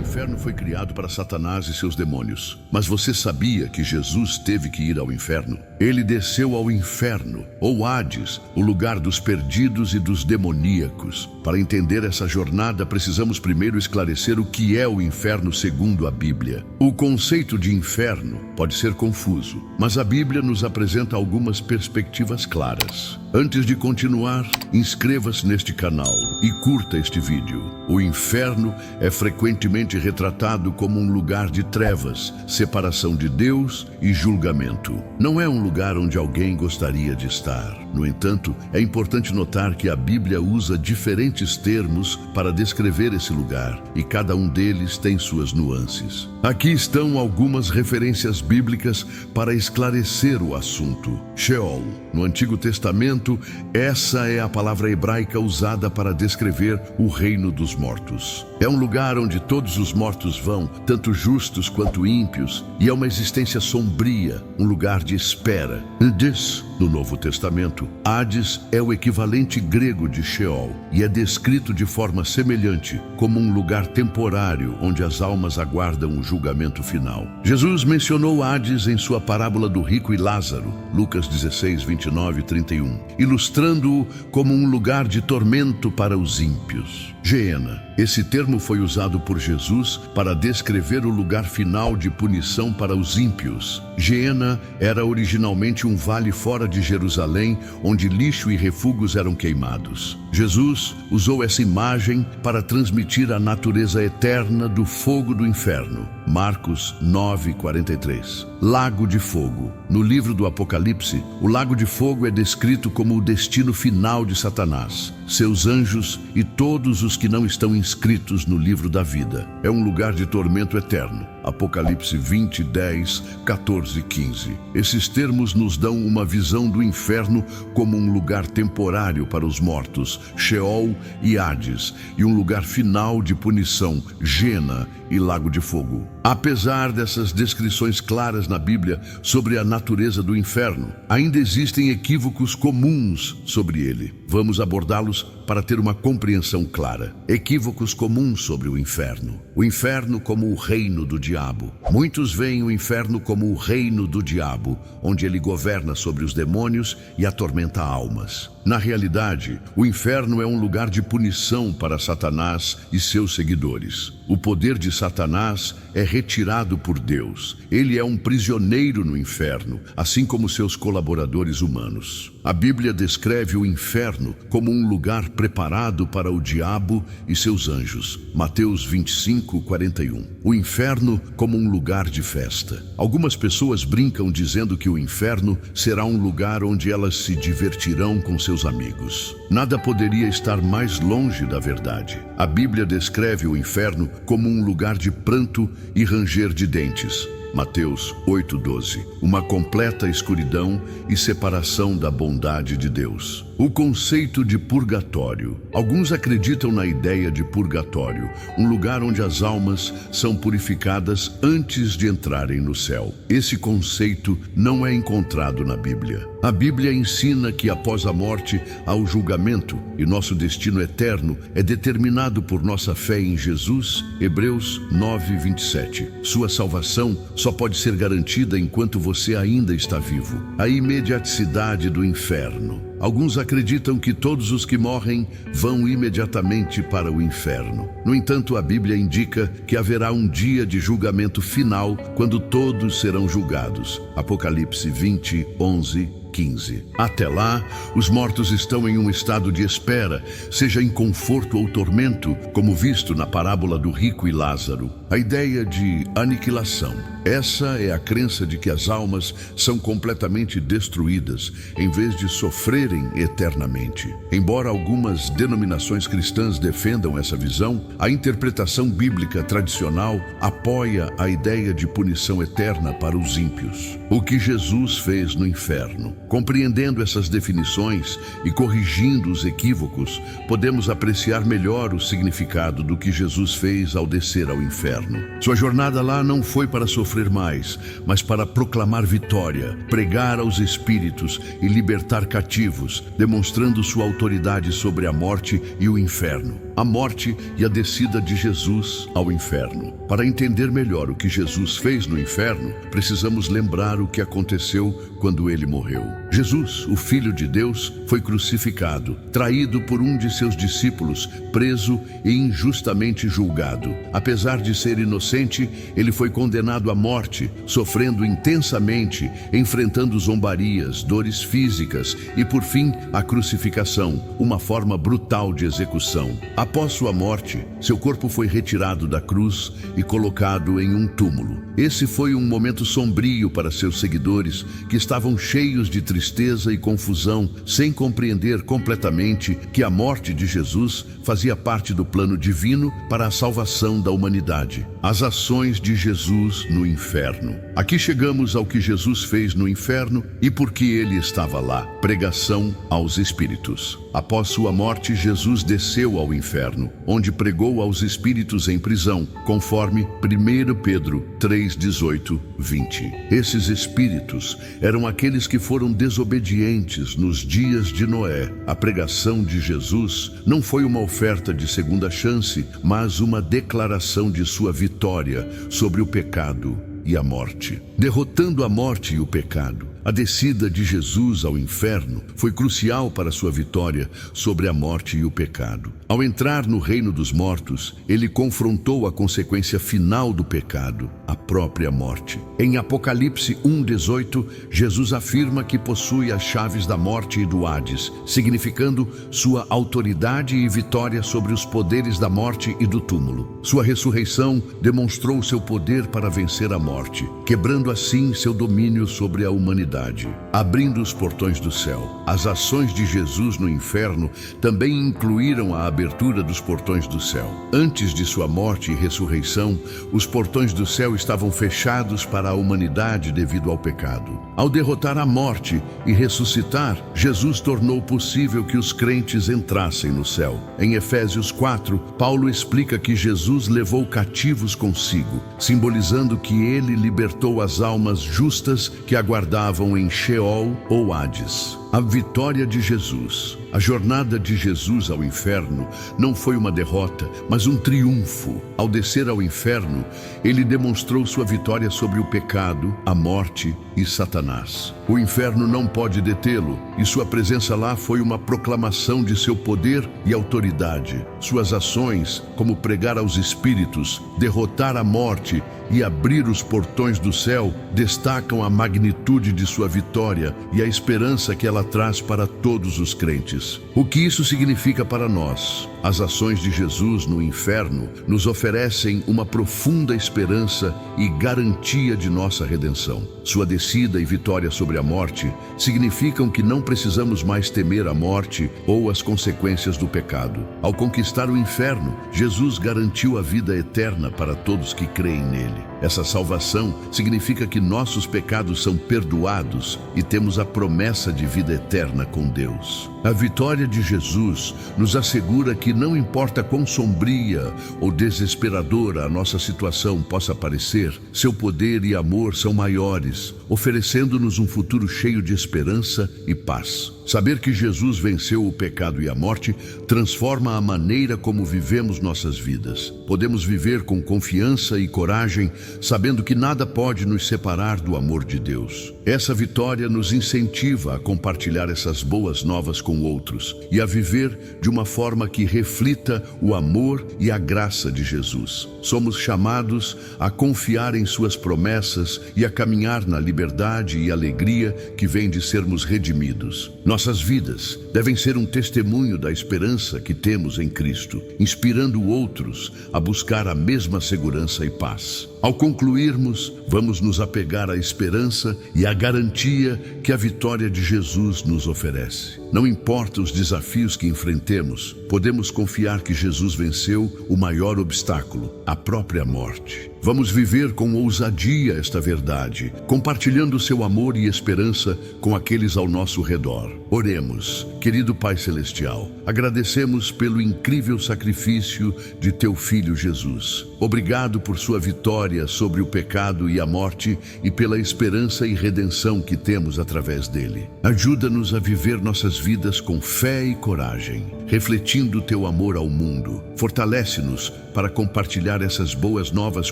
inferno foi criado para Satanás e seus demônios. Mas você sabia que Jesus teve que ir ao inferno? Ele desceu ao inferno, ou Hades, o lugar dos perdidos e dos demoníacos. Para entender essa jornada, precisamos primeiro esclarecer o que é o inferno segundo a Bíblia. O conceito de inferno pode ser confuso, mas a Bíblia nos apresenta algumas perspectivas claras. Antes de continuar, inscreva-se neste canal e curta este vídeo. O inferno é frequentemente retratado como um lugar de trevas, separação de Deus e julgamento. Não é um lugar onde alguém gostaria de estar. No entanto, é importante notar que a Bíblia usa diferentes termos para descrever esse lugar, e cada um deles tem suas nuances. Aqui estão algumas referências bíblicas para esclarecer o assunto. Sheol. No Antigo Testamento, essa é a palavra hebraica usada para descrever o reino dos mortos. É um lugar onde todos os mortos vão, tanto justos quanto ímpios, e é uma existência sombria, um lugar de espera. Hades, no Novo Testamento, Hades é o equivalente grego de Sheol e é descrito de forma semelhante, como um lugar temporário onde as almas aguardam o julgamento final. Jesus mencionou Hades em sua parábola do rico e Lázaro, Lucas 16, 29 e 31, ilustrando-o como um lugar de tormento para os ímpios. Geena. Esse termo foi usado por Jesus para descrever o lugar final de punição para os ímpios. Geena era originalmente um vale fora de Jerusalém, onde lixo e refugos eram queimados. Jesus usou essa imagem para transmitir a natureza eterna do fogo do inferno. Marcos 9:43. Lago de Fogo. No livro do Apocalipse, o Lago de Fogo é descrito como o destino final de Satanás, seus anjos e todos os que não estão inscritos no livro da vida. É um lugar de tormento eterno. Apocalipse 20, 10, 14 e 15. Esses termos nos dão uma visão do inferno como um lugar temporário para os mortos, Sheol e Hades, e um lugar final de punição, Geena e Lago de Fogo. Apesar dessas descrições claras na Bíblia sobre a natureza do inferno, ainda existem equívocos comuns sobre ele. Vamos abordá-los para ter uma compreensão clara. Equívocos comuns sobre o inferno. O inferno como o reino do diabo. Muitos veem o inferno como o reino do diabo, onde ele governa sobre os demônios e atormenta almas. Na realidade, o inferno é um lugar de punição para Satanás e seus seguidores. O poder de Satanás é retirado por Deus. Ele é um prisioneiro no inferno, assim como seus colaboradores humanos. A Bíblia descreve o inferno como um lugar preparado para o diabo e seus anjos. Mateus 25, 41. O inferno como um lugar de festa. Algumas pessoas brincam dizendo que o inferno será um lugar onde elas se divertirão com seus amigos. Nada poderia estar mais longe da verdade. A Bíblia descreve o inferno como um lugar de pranto e ranger de dentes. Mateus 8:12. Uma completa escuridão e separação da bondade de Deus. O conceito de purgatório. Alguns acreditam na ideia de purgatório, um lugar onde as almas são purificadas antes de entrarem no céu. Esse conceito não é encontrado na Bíblia. A Bíblia ensina que após a morte há o julgamento e nosso destino eterno é determinado por nossa fé em Jesus. Hebreus 9:27. Sua salvação só pode ser garantida enquanto você ainda está vivo. A imediaticidade do inferno. Alguns acreditam que todos os que morrem vão imediatamente para o inferno. No entanto, a Bíblia indica que haverá um dia de julgamento final quando todos serão julgados. Apocalipse 20, 11, 15. Até lá, os mortos estão em um estado de espera, seja em conforto ou tormento, como visto na parábola do rico e Lázaro. A ideia de aniquilação. Essa é a crença de que as almas são completamente destruídas, em vez de sofrerem eternamente. Embora algumas denominações cristãs defendam essa visão, a interpretação bíblica tradicional apoia a ideia de punição eterna para os ímpios. O que Jesus fez no inferno. Compreendendo essas definições e corrigindo os equívocos, podemos apreciar melhor o significado do que Jesus fez ao descer ao inferno. Sua jornada lá não foi para sofrer mais, mas para proclamar vitória, pregar aos espíritos e libertar cativos, demonstrando sua autoridade sobre a morte e o inferno. a morte e a descida de Jesus ao inferno. Para entender melhor o que Jesus fez no inferno, precisamos lembrar o que aconteceu quando ele morreu. Jesus, o Filho de Deus, foi crucificado, traído por um de seus discípulos, preso e injustamente julgado. Apesar de ser inocente, ele foi condenado à morte, sofrendo intensamente, enfrentando zombarias, dores físicas e, por fim, a crucificação, uma forma brutal de execução. Após sua morte, seu corpo foi retirado da cruz e colocado em um túmulo. Esse foi um momento sombrio para seus seguidores, que estavam cheios de tristeza e confusão, sem compreender completamente que a morte de Jesus fazia parte do plano divino para a salvação da humanidade. As ações de Jesus no inferno. Aqui chegamos ao que Jesus fez no inferno e por que ele estava lá. Pregação aos espíritos. Após sua morte, Jesus desceu ao inferno, onde pregou aos espíritos em prisão, conforme 1 Pedro 3:18, 20. Esses espíritos eram aqueles que foram desobedientes nos dias de Noé. A pregação de Jesus não foi uma oferta de segunda chance, mas uma declaração de sua vitória sobre o pecado e a morte. Derrotando a morte e o pecado, a descida de Jesus ao inferno foi crucial para sua vitória sobre a morte e o pecado. Ao entrar no reino dos mortos, ele confrontou a consequência final do pecado, a própria morte. Em Apocalipse 1:18, Jesus afirma que possui as chaves da morte e do Hades, significando sua autoridade e vitória sobre os poderes da morte e do túmulo. Sua ressurreição demonstrou seu poder para vencer a morte, quebrando assim seu domínio sobre a humanidade, abrindo os portões do céu. As ações de Jesus no inferno também incluíram a abertura dos portões do céu. Antes de sua morte e ressurreição, os portões do céu estavam fechados para a humanidade devido ao pecado. Ao derrotar a morte e ressuscitar, Jesus tornou possível que os crentes entrassem no céu. Em Efésios 4, Paulo explica que Jesus levou cativos consigo, simbolizando que ele libertou as almas justas que aguardavam em Sheol ou Hades. A vitória de Jesus. A jornada de Jesus ao inferno não foi uma derrota, mas um triunfo. Ao descer ao inferno, ele demonstrou sua vitória sobre o pecado, a morte e Satanás. O inferno não pode detê-lo, e sua presença lá foi uma proclamação de seu poder e autoridade. Suas ações, como pregar aos espíritos, derrotar a morte e abrir os portões do céu, destacam a magnitude de sua vitória e a esperança que ela traz para todos os crentes. O que isso significa para nós? As ações de Jesus no inferno nos oferecem uma profunda esperança e garantia de nossa redenção. Sua descida e vitória sobre a morte significam que não precisamos mais temer a morte ou as consequências do pecado. Ao conquistar o inferno, Jesus garantiu a vida eterna para todos que creem nele. Essa salvação significa que nossos pecados são perdoados e temos a promessa de vida eterna com Deus. A vitória de Jesus nos assegura que não importa quão sombria ou desesperadora a nossa situação possa parecer, seu poder e amor são maiores, oferecendo-nos um futuro cheio de esperança e paz. Saber que Jesus venceu o pecado e a morte transforma a maneira como vivemos nossas vidas. Podemos viver com confiança e coragem, sabendo que nada pode nos separar do amor de Deus. Essa vitória nos incentiva a compartilhar essas boas novas com outros e a viver de uma forma que reflita o amor e a graça de Jesus. Somos chamados a confiar em suas promessas e a caminhar na liberdade e alegria que vem de sermos redimidos. Nossas vidas devem ser um testemunho da esperança que temos em Cristo, inspirando outros a buscar a mesma segurança e paz. Ao concluirmos, vamos nos apegar à esperança e à garantia que a vitória de Jesus nos oferece. Não importa os desafios que enfrentemos, podemos confiar que Jesus venceu o maior obstáculo, a própria morte. Vamos viver com ousadia esta verdade, compartilhando seu amor e esperança com aqueles ao nosso redor. Oremos. Querido Pai Celestial, agradecemos pelo incrível sacrifício de teu Filho Jesus. Obrigado por sua vitória sobre o pecado e a morte e pela esperança e redenção que temos através dele. Ajuda-nos a viver nossas vidas com fé e coragem, refletindo teu amor ao mundo. Fortalece-nos para compartilhar essas boas novas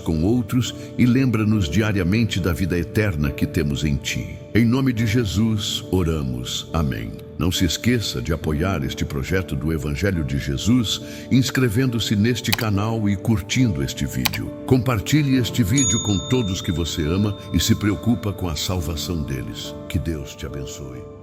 com outros e lembra-nos diariamente da vida eterna que temos em ti. Em nome de Jesus, oramos. Amém. Não se esqueça de apoiar este projeto do Evangelho de Jesus, inscrevendo-se neste canal e curtindo este vídeo. Compartilhe este vídeo com todos que você ama e se preocupa com a salvação deles. Que Deus te abençoe.